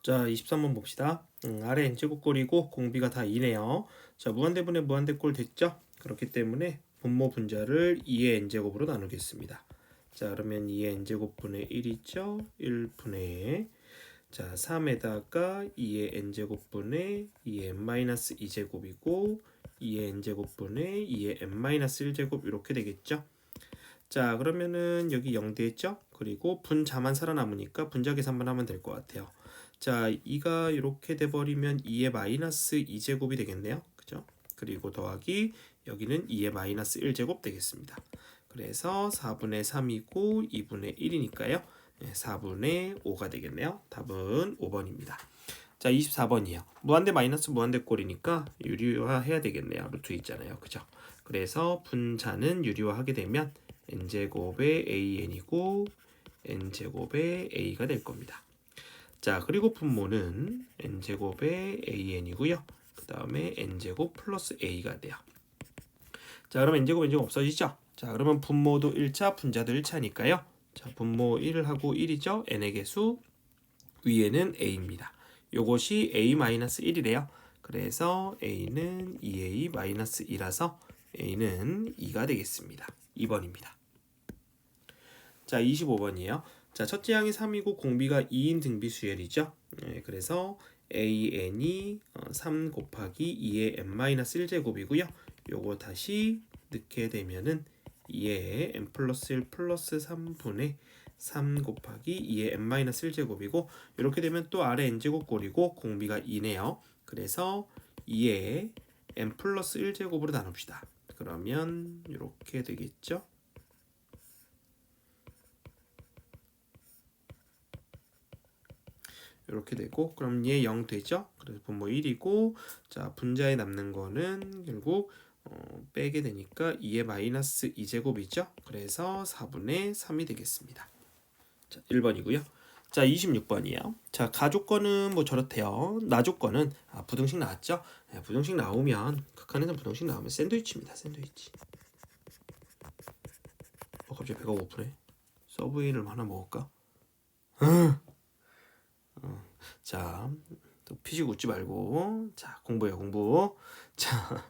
자, 23번 봅시다. 아래 n제곱꼴이고 공비가 다 2네요. 자, 무한대분의 무한대꼴 됐죠? 그렇기 때문에 분모 분자를 2의 n제곱으로 나누겠습니다. 자, 그러면 2의 n제곱분의 1이죠? 1분의 자, 3에다가 2의 n제곱분의 2의 n-2제곱이고 2의 n제곱분의 2의 n-1제곱 이렇게 되겠죠? 자, 그러면은 여기 0 되겠죠? 그리고 분자만 살아남으니까 분자 계산만 하면 될 것 같아요. 자, 2가 이렇게 돼버리면 2의 마이너스 2제곱이 되겠네요. 그죠? 그리고 더하기 여기는 2의 마이너스 1제곱 되겠습니다. 그래서 4분의 3이고 2분의 1이니까요. 4분의 5가 되겠네요. 답은 5번입니다. 자, 24번이요. 무한대 마이너스 무한대 꼴이니까 유리화해야 되겠네요. 루트 있잖아요. 그죠? 그래서 분자는 유리화하게 되면 n제곱의 an이고 n제곱의 a가 될 겁니다. 자, 그리고 분모는 n제곱의 an이고요. 그 다음에 n제곱 플러스 a가 돼요. 자, 그러면 n제곱 n제곱 없어지죠? 자, 그러면 분모도 1차, 분자도 1차니까요. 자, 분모 1하고 1이죠? n의 개수, 위에는 a입니다. 요것이 a-1이래요. 그래서 a는 2a-2라서 a는 2가 되겠습니다. 2번입니다. 자, 25번이에요. 자, 첫째 항이 3이고 공비가 2인 등비수열이죠. 그래서 an이 3 곱하기 2의 n-1제곱이고요. 요거 다시 넣게 되면은 2의 n 플러스 1 플러스 3분의 3 곱하기 2의 n-1제곱이고 이렇게 되면 또 아래 n제곱꼴이고 공비가 2네요. 그래서 2의 n 플러스 1제곱으로 나눕시다. 그러면 이렇게 되겠죠. 이렇게 되고 그럼 얘 0 되죠. 그래서 분모 1이고 자, 분자에 남는 거는 결국 빼게 되니까 2의 마이너스 2제곱이죠. 그래서 4분의 3이 되겠습니다. 자, 1번이고요. 자, 26번이에요. 자, 가조건은 뭐 저렇대요. 나조건은 부등식 나왔죠. 부등식 나오면 극한에서 부등식 나오면 샌드위치입니다. 샌드위치. 갑자기 배가 고프네. 서브웨이를 하나 먹을까? 자, 또 피식 웃지 말고 자, 공부해요, 공부. 자,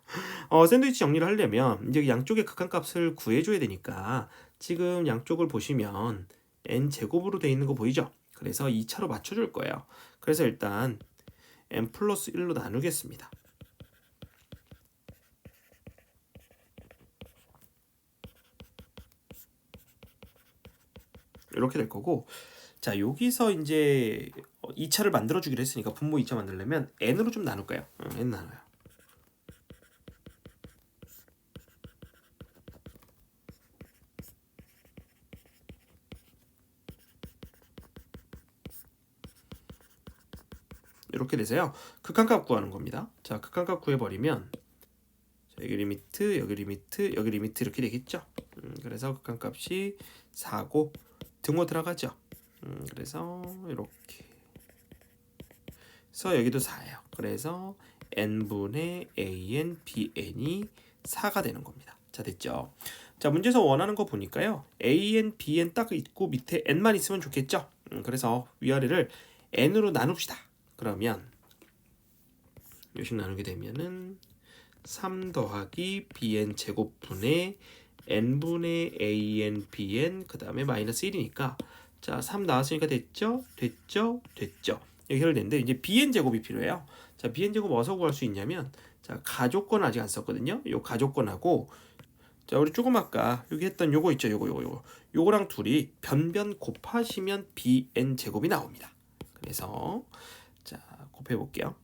샌드위치 정리를 하려면 이제 양쪽의 극한값을 구해줘야 되니까 지금 양쪽을 보시면 n 제곱으로 돼 있는 거 보이죠? 그래서 2차로 맞춰줄 거예요. 그래서 일단 n 플러스 1로 나누겠습니다. 이렇게 될 거고 자, 여기서 이제 2차를 만들어 주기로 했으니까 분모 2차 만들려면 n으로 좀 나눌까요? n 나눠요. 이렇게 돼서요. 극한값 구하는 겁니다. 자, 극한값 구해버리면 자, 여기 리미트, 여기 리미트, 여기 리미트 이렇게 되겠죠. 그래서 극한값이 4고 등호 들어가죠. 그래서 이렇게 그래서 여기도 4예요. 그래서 n분의 an, bn이 4가 되는 겁니다. 자, 됐죠? 자, 문제에서 원하는 거 보니까요. an, bn 딱 있고 밑에 n만 있으면 좋겠죠? 그래서 위아래를 n으로 나눕시다. 그러면 요식 나누게 되면은 3 더하기 bn 제곱분의 n분의 an, bn 그 다음에 마이너스 1이니까 자, 3 나왔으니까 됐죠? 됐죠? 됐죠? 여기 해결되는데 이제 bn 제곱이 필요해요. 자, bn 제곱 어디서 구할 수 있냐면 자, 가족권 아직 안 썼거든요. 요 가족권하고 자, 우리 조금 아까 여기 했던 요거 있죠? 요거랑 둘이 변변 곱하시면 bn 제곱이 나옵니다. 그래서 자, 곱해 볼게요.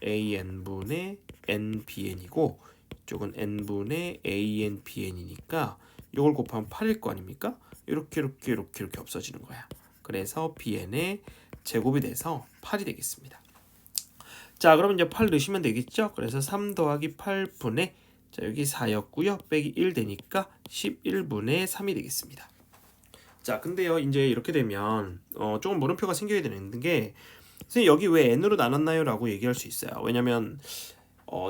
an분의 nbn이고 이쪽은 n분의 anbn이니까 이걸 곱하면 8일 거 아닙니까? 이렇게 없어지는 거야. 그래서 bn의 제곱이 돼서 8이 되겠습니다. 자, 그럼 이제 8 넣으시면 되겠죠? 그래서 3 더하기 8분의 자, 여기 4였고요. 빼기 1 되니까 11분의 3이 되겠습니다. 자, 근데요, 이제 이렇게 되면 조금 물음표가 생겨야 되는 게 선생님 여기 왜 n으로 나눴나요? 라고 얘기할 수 있어요. 왜냐면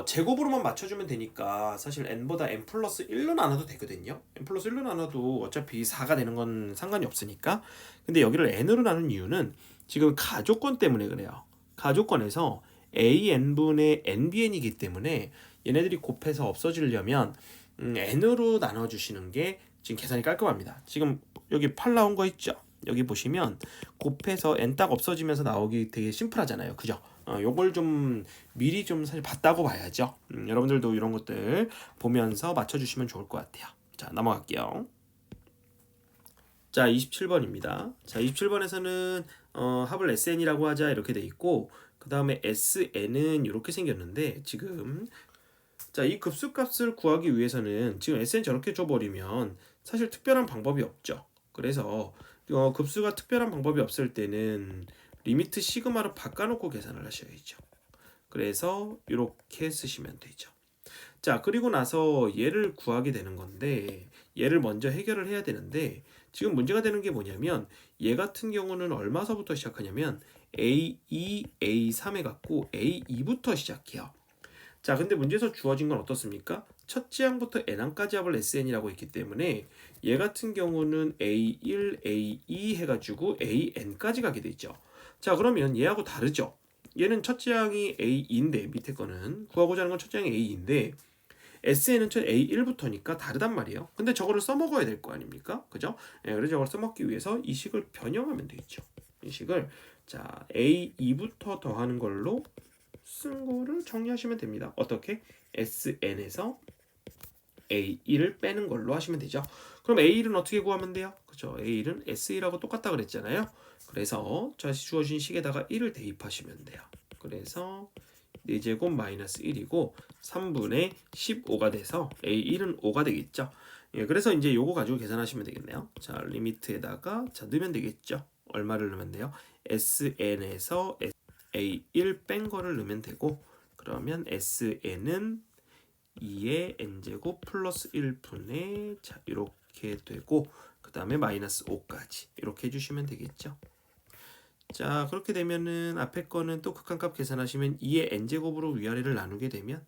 제곱으로만 맞춰주면 되니까 사실 n보다 n 플러스 1로 나눠도 되거든요. n 플러스 1로 나눠도 어차피 4가 되는 건 상관이 없으니까. 근데 여기를 n으로 나눈 이유는 지금 가족권 때문에 그래요. 가조건에서 AN분의 NBN이기 때문에 얘네들이 곱해서 없어지려면 N으로 나눠주시는 게 지금 계산이 깔끔합니다. 지금 여기 8 나온 거 있죠? 여기 보시면 곱해서 N 딱 없어지면서 나오기 되게 심플하잖아요. 그죠? 요걸 좀 미리 좀 사실 봤다고 봐야죠. 여러분들도 이런 것들 보면서 맞춰주시면 좋을 것 같아요. 자, 넘어갈게요. 자, 27번입니다. 자, 27번에서는 합을 SN이라고 하자 이렇게 돼 있고 그 다음에 SN은 이렇게 생겼는데 지금 자, 이 급수값을 구하기 위해서는 지금 SN 저렇게 줘버리면 사실 특별한 방법이 없죠. 그래서 급수가 특별한 방법이 없을 때는 리미트 시그마로 바꿔놓고 계산을 하셔야죠. 그래서 이렇게 쓰시면 되죠. 자, 그리고 나서 얘를 구하게 되는 건데 얘를 먼저 해결을 해야 되는데 지금 문제가 되는 게 뭐냐면 얘 같은 경우는 얼마서부터 시작하냐면 A2, A3 해갖고 A2부터 시작해요. 자, 근데 문제에서 주어진 건 어떻습니까? 첫째 항부터 n항까지 합을 SN이라고 했기 때문에 얘 같은 경우는 A1, A2 해가지고 AN까지 가게 돼 있죠. 자, 그러면 얘하고 다르죠? 얘는 첫째 항이 A인데 밑에 거는 구하고자 하는 건 첫째 항이 A인데 SN은 첫 A1부터니까 다르단 말이에요. 근데 저거를 써먹어야 될 거 아닙니까? 그죠? 그래서 저걸 써먹기 위해서 이 식을 변형하면 되겠죠. 이 식을 자 A2부터 더하는 걸로 쓴 거를 정리하시면 됩니다. 어떻게? SN에서 A1을 빼는 걸로 하시면 되죠. 그럼 A1은 어떻게 구하면 돼요? 그죠? A1은 S1하고 똑같다 그랬잖아요. 그래서 다시 주어진 식에다가 1을 대입하시면 돼요. 그래서 4제곱 마이너스 1이고 3분의 15가 돼서 A1은 5가 되겠죠. 예, 그래서 이제 요거 가지고 계산하시면 되겠네요. 자, 리미트에다가 자 넣으면 되겠죠. 얼마를 넣으면 돼요? SN에서 A1 뺀 거를 넣으면 되고 그러면 SN은 2의 n제곱 플러스 1분의 자 이렇게 되고 그 다음에 마이너스 5까지 이렇게 해주시면 되겠죠. 자, 그렇게 되면은 앞에 거는 또 극한값 계산하시면 2의 n제곱으로 위아래를 나누게 되면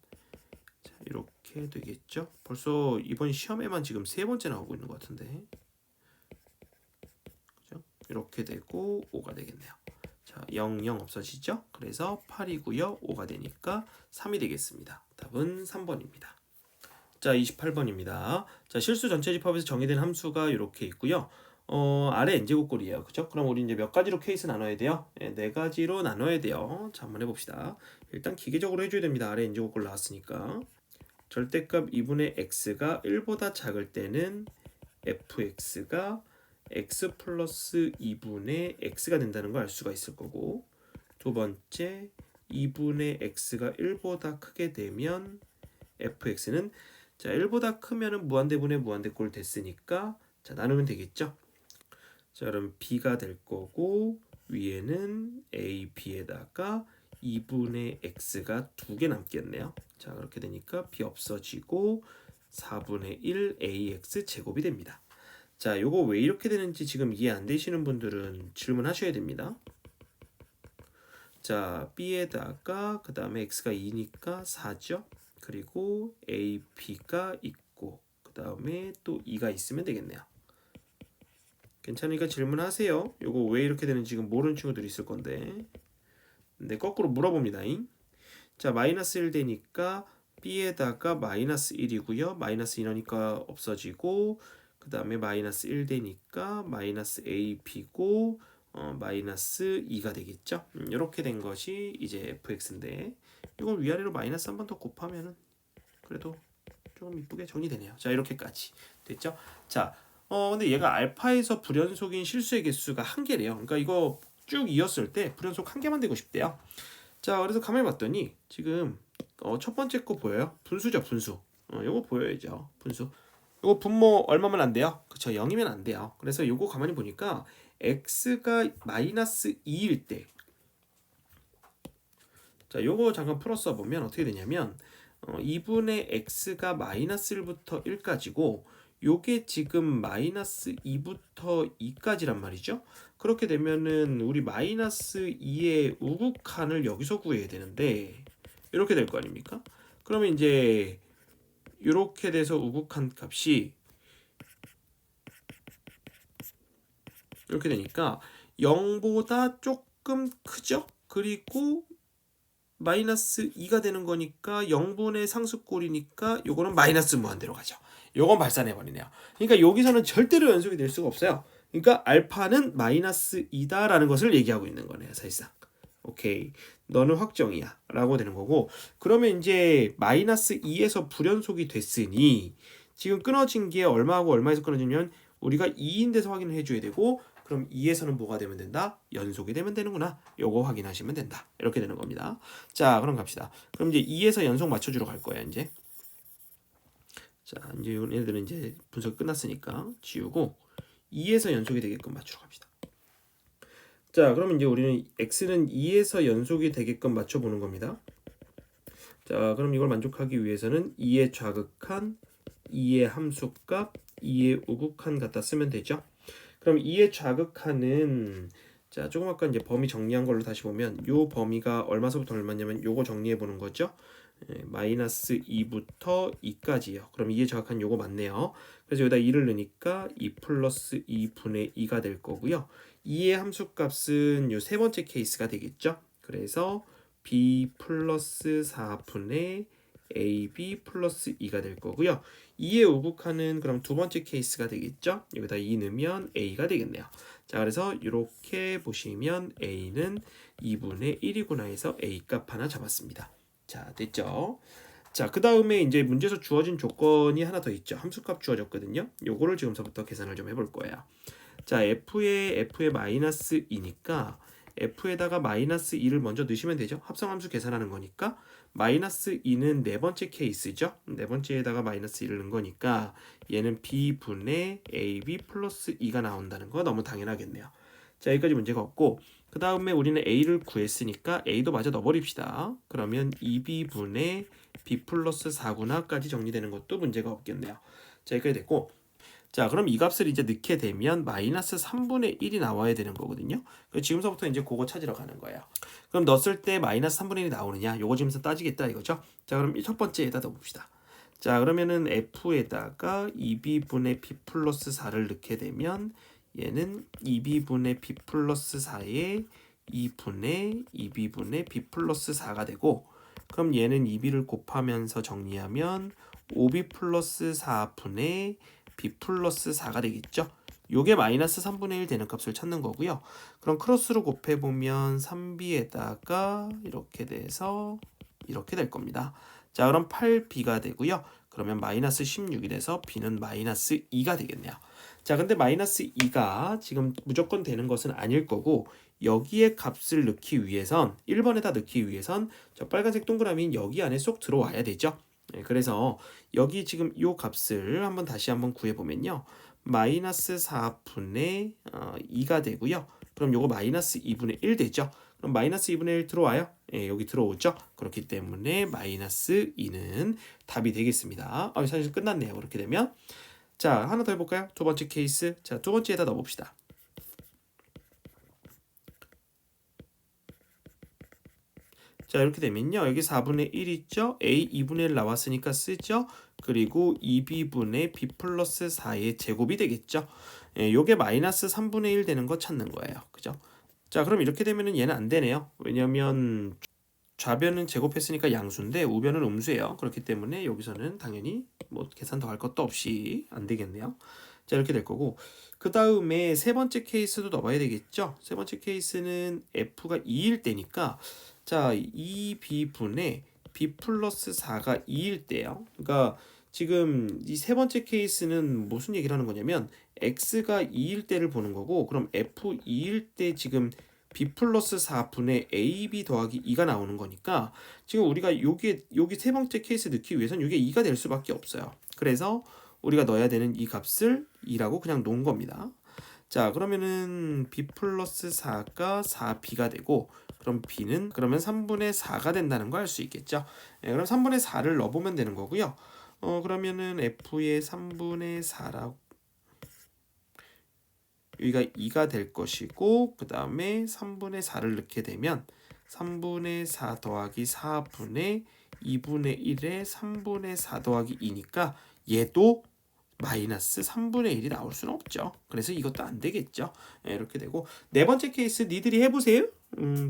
자, 이렇게 되겠죠. 벌써 이번 시험에만 지금 3번째 나오고 있는 것 같은데 그죠? 이렇게 되고 5가 되겠네요. 자, 0, 0 없어지죠? 그래서 8이고요. 5가 되니까 3이 되겠습니다. 답은 3번입니다. 자, 28번입니다. 자, 실수 전체 집합에서 정의된 함수가 이렇게 있고요. 아래 n제곱꼴이에요. 그죠? 그럼 우리 이제 몇 가지로 케이스 나눠야 돼요? 네, 4가지로 나눠야 돼요. 자, 한번 해봅시다. 일단 기계적으로 해줘야 됩니다. 아래 n제곱꼴 나왔으니까. 절대값 2분의 x가 1보다 작을 때는 fx가 x 플러스 2분의 x가 된다는 걸 알 수가 있을 거고 두 번째 2분의 x가 1보다 크게 되면 fx는 자 1보다 크면은 무한대분의 무한대꼴 됐으니까 자 나누면 되겠죠. 자 그럼 b가 될 거고 위에는 a, b에다가 2분의 x가 2개 남겠네요. 자 그렇게 되니까 b 없어지고 4분의 1 ax 제곱이 됩니다. 자, 요거 왜 이렇게 되는지 지금 이해 안 되시는 분들은 질문하셔야 됩니다. 자, b에다가 그 다음에 x가 2니까 4죠. 그리고 a, b가 있고 그 다음에 또 2가 있으면 되겠네요. 괜찮으니까 질문하세요. 요거 왜 이렇게 되는지 지금 모르는 친구들이 있을 건데. 근데 거꾸로 물어봅니다. 자, 마이너스 1 되니까 b에다가 마이너스 1이고요. 마이너스 2니까 없어지고 그 다음에 마이너스 1 되니까 마이너스 AB고 마이너스 2가 되겠죠. 이렇게 된 것이 이제 fx인데 이걸 위아래로 마이너스 한 번 더 곱하면은 그래도 조금 이쁘게 정리되네요. 자 이렇게까지 됐죠. 자 근데 얘가 알파에서 불연속인 실수의 개수가 1개래요. 그러니까 이거 쭉 이었을 때 불연속 1개만 되고 싶대요. 자 그래서 가만히 봤더니 지금 첫 번째 거 보여요? 분수죠 분수. 요거 보여야죠 분수. 요거 분모 얼마면 안 돼요? 그쵸 0이면 안 돼요. 그래서 요거 가만히 보니까 x가 마이너스 2일 때 자 요거 잠깐 풀어서 보면 어떻게 되냐면 2분의 x가 마이너스 1부터 1까지고 요게 지금 마이너스 2부터 2까지란 말이죠. 그렇게 되면은 우리 마이너스 2의 우극한을 여기서 구해야 되는데 이렇게 될 거 아닙니까? 그러면 이제 이렇게 돼서 우극한 값이 이렇게 되니까 0보다 조금 크죠? 그리고 마이너스 2가 되는 거니까 0분의 상수꼴이니까 요거는 마이너스 무한대로 가죠. 요건 발산해버리네요. 그러니까 여기서는 절대로 연속이 될 수가 없어요. 그러니까 알파는 마이너스 2다라는 것을 얘기하고 있는 거네요. 사실상. 오케이. 너는 확정이야. 라고 되는 거고, 그러면 이제 마이너스 2에서 불연속이 됐으니 지금 끊어진 게 얼마하고 얼마에서 끊어지면 우리가 2인 데서 확인을 해줘야 되고, 그럼 2에서는 뭐가 되면 된다? 연속이 되면 되는구나. 요거 확인하시면 된다. 이렇게 되는 겁니다. 자, 그럼 갑시다. 그럼 이제 2에서 연속 맞춰주러 갈 거야, 이제. 자, 이제 얘네들은 이제 분석이 끝났으니까 지우고 2에서 연속이 되게끔 맞추러 갑시다. 자, 그럼 이제 우리는 x는 2에서 연속이 되게끔 맞춰보는 겁니다. 자, 그럼 이걸 만족하기 위해서는 2의 좌극한, 2의 함수값, 2의 우극한 갖다 쓰면 되죠. 그럼 2의 좌극한은 자, 조금 아까 이제 범위 정리한 걸로 다시 보면 요 범위가 얼마서부터 얼마냐면 요거 정리해 보는 거죠. 마이너스 2부터 2까지요. 그럼 2의 좌극한 요거 맞네요. 그래서 여기다 2를 넣으니까 2 플러스 2분의 2가 될 거고요. 2의 함수값은 요 세 번째 케이스가 되겠죠. 그래서 b 플러스 4분의 ab 플러스 2가 될 거고요. 2의 우극한은 그럼 두 번째 케이스가 되겠죠. 여기다 2 넣으면 a가 되겠네요. 자, 그래서 이렇게 보시면 a는 2분의 1이구나 해서 a 값 하나 잡았습니다. 자, 됐죠? 자, 그 다음에 이제 문제에서 주어진 조건이 하나 더 있죠. 함수값 주어졌거든요. 요거를 지금서부터 계산을 좀 해볼 거예요. 자, f의 마이너스 2니까 f에다가 마이너스 2를 먼저 넣으시면 되죠. 합성함수 계산하는 거니까 마이너스 2는 네 번째 케이스죠. 네 번째에다가 마이너스 1을 넣은 거니까 얘는 b분의 ab 플러스 2가 나온다는 거 너무 당연하겠네요. 자, 여기까지 문제가 없고, 그 다음에 우리는 a를 구했으니까 a도 마저 넣어버립시다. 그러면 2b분의 b 플러스 4구나까지 정리되는 것도 문제가 없겠네요. 자, 여기까지 됐고, 자, 그럼 이 값을 이제 넣게 되면 마이너스 3분의 1이 나와야 되는 거거든요. 지금서부터 이제 그거 찾으러 가는 거예요. 그럼 넣었을 때 마이너스 3분의 1이 나오느냐? 요거 지금서 따지겠다 이거죠. 자, 그럼 첫 번째에다 넣어봅시다. 자, 그러면은 f에다가 2b분의 b 플러스 4를 넣게 되면 얘는 2b분의 b 플러스 4에 2분의 2b분의 b 플러스 4가 되고, 그럼 얘는 2b를 곱하면서 정리하면 5b 플러스 4분의 b 플러스 4가 되겠죠. 요게 마이너스 3분의 1 되는 값을 찾는 거고요. 그럼 크로스로 곱해보면 3b에다가 이렇게 돼서 이렇게 될 겁니다. 자, 그럼 8b가 되고요. 그러면 마이너스 16이 돼서 b는 마이너스 2가 되겠네요. 자, 근데 마이너스 2가 지금 무조건 되는 것은 아닐 거고, 여기에 값을 넣기 위해선 1번에다 넣기 위해선 저 빨간색 동그라미는 여기 안에 쏙 들어와야 되죠. 네, 그래서 여기 지금 이 값을 다시 한번 구해보면요. 마이너스 4분의 2가 되고요. 그럼 요거 마이너스 2분의 1 되죠. 그럼 마이너스 2분의 1 들어와요? 예, 여기 들어오죠. 그렇기 때문에 마이너스 2는 답이 되겠습니다. 사실 끝났네요. 그렇게 되면 자, 하나 더 해볼까요? 두 번째 케이스. 자, 두 번째에다 넣어봅시다. 자, 이렇게 되면요. 여기 4분의 1 있죠? a 2분의 1 나왔으니까 쓰죠? 그리고 2b분의 b 플러스 4의 제곱이 되겠죠? 예, 요게 마이너스 3분의 1 되는 거 찾는 거예요. 그죠? 자, 그럼 이렇게 되면은 얘는 안 되네요. 왜냐면 좌변은 제곱했으니까 양수인데 우변은 음수예요. 그렇기 때문에 여기서는 당연히 뭐 계산 더 할 것도 없이 안 되겠네요. 자, 이렇게 될 거고, 그 다음에 세 번째 케이스도 넣어봐야 되겠죠? 세 번째 케이스는 f가 2일 때니까 자, 2b분의 b 플러스 4가 2일 때요. 그러니까 지금 이 세 번째 케이스는 무슨 얘기를 하는 거냐면 x가 2일 때를 보는 거고, 그럼 f 2일 때 지금 b 플러스 4분의 ab 더하기 2가 나오는 거니까 지금 우리가 여기 세 번째 케이스 넣기 위해서는 이게 2가 될 수밖에 없어요. 그래서 우리가 넣어야 되는 이 값을 2라고 그냥 놓은 겁니다. 자, 그러면은 b 플러스 4가 4b가 되고, 그럼 b는 그러면 3분의 4가 된다는 거 알 수 있겠죠. 네, 그럼 3분의 4를 넣어보면 되는 거고요. 그러면은 f의 3분의 4라고 여기가 2가 될 것이고, 그 다음에 3분의 4를 넣게 되면 3분의 4 더하기 4분의 2분의 1에 3분의 4 더하기 2니까 얘도 마이너스 3분의 1이 나올 수는 없죠. 그래서 이것도 안 되겠죠. 네, 이렇게 되고, 네 번째 케이스 니들이 해보세요.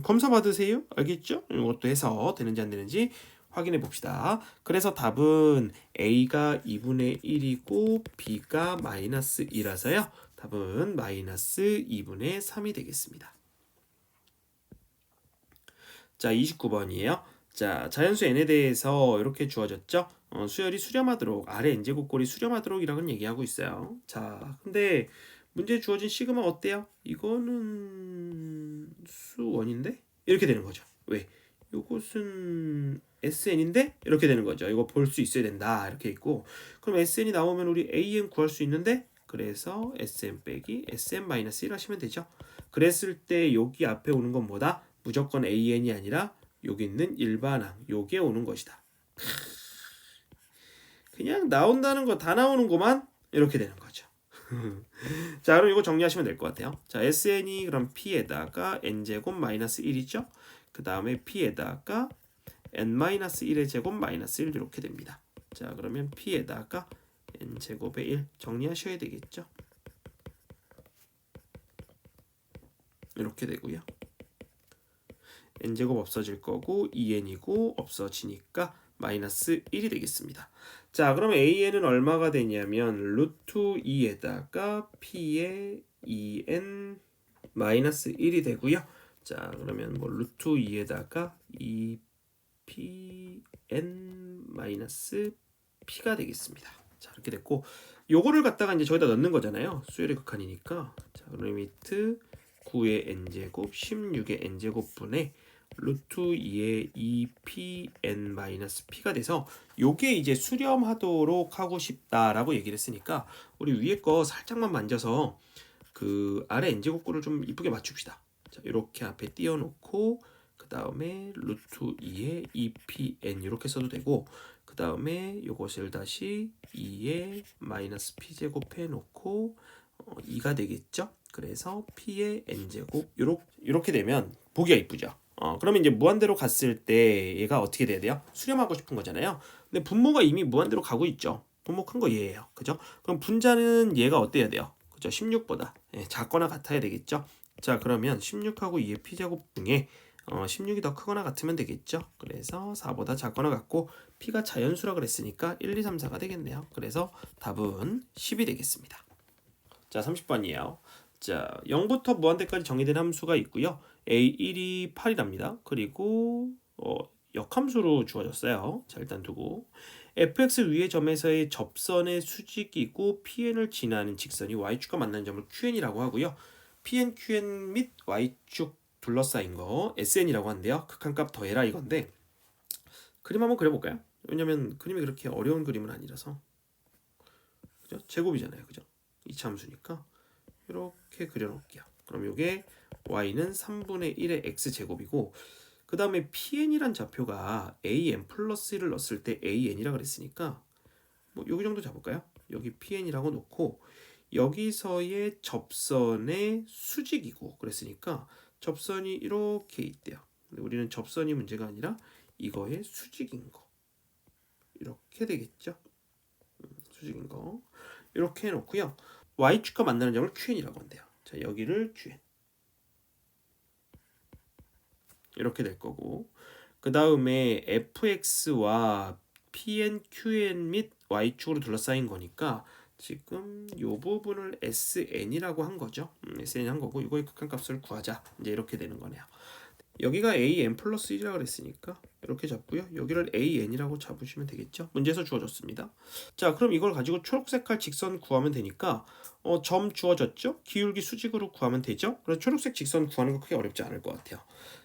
검사 받으세요. 알겠죠? 이것도 해서 되는지 안 되는지 확인해 봅시다. 그래서 답은 A가 2분의 1이고 B가 마이너스 2라서요. 답은 마이너스 2분의 3이 되겠습니다. 자, 29번이에요. 자, 자연수 n에 대해서 이렇게 주어졌죠. 수열이 수렴하도록 아래 n제곱꼴이 수렴하도록이라고 얘기하고 있어요. 자, 근데 문제 주어진 시그마 어때요? 이거는 수원인데 이렇게 되는 거죠. 왜? 이것은 SN인데 이렇게 되는 거죠. 이거 볼 수 있어야 된다 이렇게 있고, 그럼 SN이 나오면 우리 AN 구할 수 있는데, 그래서 SN 빼기 SN-1 하시면 되죠. 그랬을 때 여기 앞에 오는 건 뭐다? 무조건 AN이 아니라 여기 있는 일반항 요게 오는 것이다. 그냥 나온다는 거 다 나오는구만 이렇게 되는 거죠. 자, 그럼 이거 정리하시면 될 것 같아요. 자, SN이 그럼 P에다가 N제곱 마이너스 1이죠. 그 다음에 P에다가 N-1의 제곱 마이너스 1 이렇게 됩니다. 자, 그러면 P에다가 N제곱의 1 정리하셔야 되겠죠. 이렇게 되고요. n제곱 없어질 거고 2n이고 없어지니까 마이너스 1이 되겠습니다. 자, 그러면 an은 얼마가 되냐면 루트 2에다가 p의 2n 마이너스 1이 되고요. 자, 그러면 뭐 루트 2에다가 2pn 마이너스 p가 되겠습니다. 자, 이렇게 됐고, 요거를 갖다가 이제 저기다 넣는 거잖아요. 수열의 극한이니까. 자, 리미트 9의 n제곱 16의 n제곱 분의 루트 2의 2pn-p가 돼서 요게 이제 수렴하도록 하고 싶다라고 얘기를 했으니까 우리 위에 거 살짝만 만져서 그 아래 n제곱꼴을 좀 이쁘게 맞춥시다. 자, 이렇게 앞에 띄워놓고 그 다음에 루트 2의 2pn 이렇게 써도 되고, 그 다음에 이것을 다시 2의 마이너스 p제곱 해놓고 2가 되겠죠. 그래서 p의 n제곱 이렇게 되면 보기가 이쁘죠. 그러면 이제 무한대로 갔을 때 얘가 어떻게 돼야 돼요? 수렴하고 싶은 거잖아요. 근데 분모가 이미 무한대로 가고 있죠. 분모 큰 거 얘예요. 그죠? 그럼 분자는 얘가 어때야 돼요? 그죠? 16보다 작거나 같아야 되겠죠. 자, 그러면 16하고 2의 p제곱 중에 16이 더 크거나 같으면 되겠죠. 그래서 4보다 작거나 같고 p가 자연수라 그랬으니까 1, 2, 3, 4가 되겠네요. 그래서 답은 10이 되겠습니다. 자, 30번이에요. 자, 0부터 무한대까지 정의된 함수가 있고요. A1이 8이랍니다. 그리고 역함수로 주어졌어요. 자, 일단 두고 fx 위의 점에서의 접선의 수직이고 pn을 지나는 직선이 y축과 만나는 점을 qn이라고 하고요. pn, qn 및 y축 둘러싸인 거 SN이라고 하는데요. 극한값 더해라 이건데, 그림 한번 그려볼까요? 왜냐면 그림이 그렇게 어려운 그림은 아니라서. 그죠? 제곱이잖아요. 그죠? 이차 함수니까 이렇게 그려놓을게요. 그럼 이게 y는 3분의 1의 x제곱이고, 그 다음에 pn이란 좌표가 an 플러스 1을 넣었을 때 an이라 그랬으니까 뭐 여기 정도 잡을까요? 여기 pn이라고 놓고 여기서의 접선의 수직이고 그랬으니까 접선이 이렇게 있대요. 근데 우리는 접선이 문제가 아니라 이거의 수직인 거 이렇게 되겠죠. 수직인 거 이렇게 해놓고요. y축과 만나는 점을 qn이라고 한대요. 자, 여기를 qn 이렇게 될 거고, 그 다음에 fx와 pn, qn 및 y축으로 둘러싸인 거니까 지금 이 부분을 sn이라고 한 거죠. sn이 한 거고, 이거의 극한값을 구하자. 이제 이렇게 되는 거네요. 여기가 an 플러스 1이라고 그랬으니까 이렇게 잡고요. 여기를 an이라고 잡으시면 되겠죠. 문제에서 주어졌습니다. 자, 그럼 이걸 가지고 초록색깔 직선 구하면 되니까 점 주어졌죠? 기울기 수직으로 구하면 되죠? 그래서 초록색 직선 구하는 거 크게 어렵지 않을 것 같아요.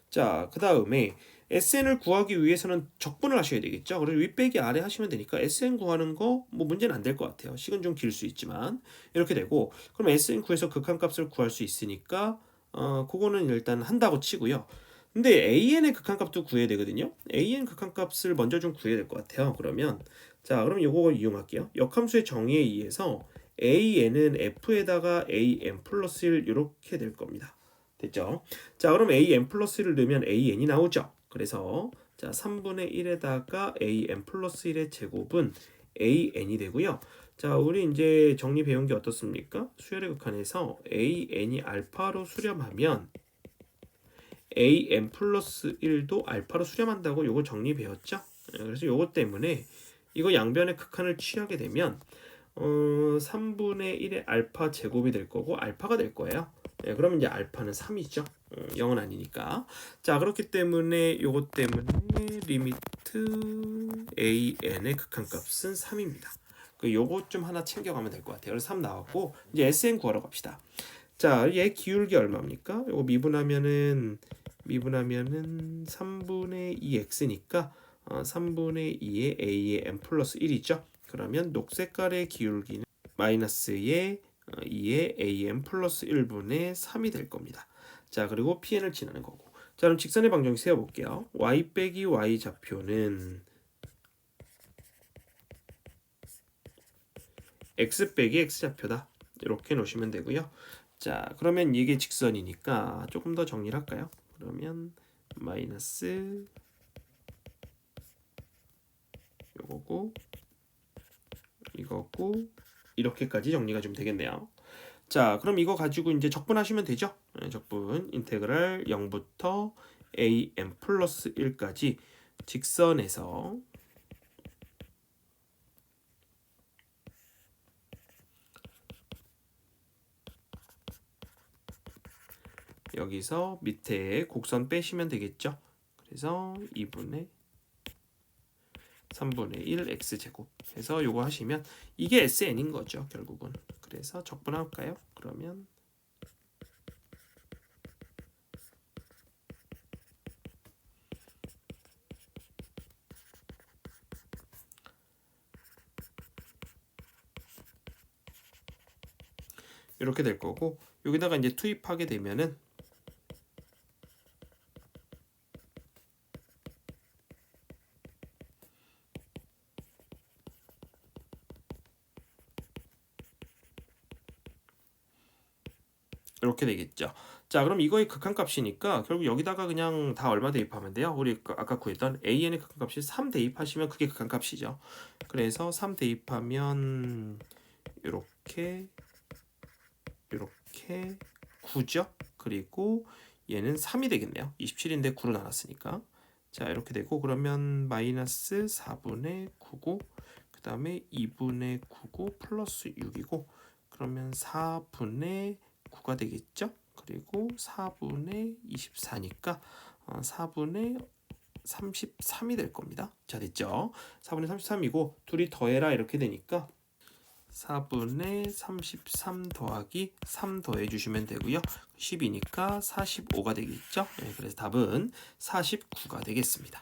자, 그 다음에 SN을 구하기 위해서는 적분을 하셔야 되겠죠. 그래서 윗 빼기 아래 하시면 되니까 SN 구하는 거 뭐 문제는 안 될 것 같아요. 식은 좀 길 수 있지만 이렇게 되고, 그럼 SN 구해서 극한값을 구할 수 있으니까 그거는 일단 한다고 치고요. 근데 AN의 극한값도 구해야 되거든요. AN 극한값을 먼저 좀 구해야 될 것 같아요. 그러면 자, 그럼 이거 이용할게요. 역함수의 정의에 의해서 AN은 F에다가 AN 플러스 1 이렇게 될 겁니다. 됐죠? 자, 그럼 AN 플러스 1을 넣으면 AN이 나오죠. 그래서 자, 3분의 1에다가 AN 플러스 1의 제곱은 AN이 되고요. 자, 우리 이제 정리 배운 게 어떻습니까? 수열의 극한에서 AN이 알파로 수렴하면 an 플러스 1도 알파로 수렴한다고 요거 정리 배웠죠? 그래서 요거 때문에 이거 양변의 극한을 취하게 되면 3분의 1의 알파 제곱이 될 거고 알파가 될 거예요. 그러면 이제 알파는 3이죠. 0은 아니니까. 자, 그렇기 때문에 요것 때문에 리미트 an의 극한값은 3입니다. 요거 좀 하나 챙겨가면 될 것 같아요. 그래서 3 나왔고 이제 SN 구하러 갑시다. 자, 얘 기울기 얼마입니까? 요거 미분하면은 3분의 2x니까 3분의 2의 a의 n 플러스 1이죠. 그러면 녹색깔의 기울기는 마이너스의 2의 an 플러스 1분의 3이 될 겁니다. 자, 그리고 pn을 지나는 거고. 자, 그럼 직선의 방정식 세워볼게요. y 빼기 y 좌표는 x 빼기 x 좌표다. 이렇게 놓으시면 되고요. 자, 그러면 이게 직선이니까 조금 더 정리를 할까요? 그러면 마이너스 요거고 이거고 이렇게까지 정리가 좀 되겠네요. 자, 그럼 이거 가지고 이제 적분하시면 되죠. 적분 인테그랄 0부터 an 플러스 1까지 직선에서 여기서 밑에 곡선 빼시면 되겠죠. 그래서 2분의 3분의 1 x제곱 해서 요거 하시면 이게 SN인 거죠, 결국은. 그래서 적분할까요? 그러면 이렇게 될 거고 여기다가 이제 투입하게 되면은 이렇게 되겠죠. 자, 그럼 이거의 극한값이니까 결국 여기다가 그냥 다 얼마 대입하면 돼요? 우리 아까 구했던 an의 극한값이 3 대입하시면 그게 극한값이죠. 그래서 3 대입하면 이렇게 9죠. 그리고 얘는 3이 되겠네요. 27인데 9로 나눴으니까. 자, 이렇게 되고 그러면 마이너스 4분의 9고 그 다음에 2분의 9고 플러스 6이고 그러면 4분의 9가 되겠죠. 그리고 4분의 24니까 4분의 33이 될 겁니다. 자, 됐죠. 4분의 33이고 둘이 더해라 이렇게 되니까 4분의 33 더하기 3 더해주시면 되고요. 10이니까 45가 되겠죠. 그래서 답은 49가 되겠습니다.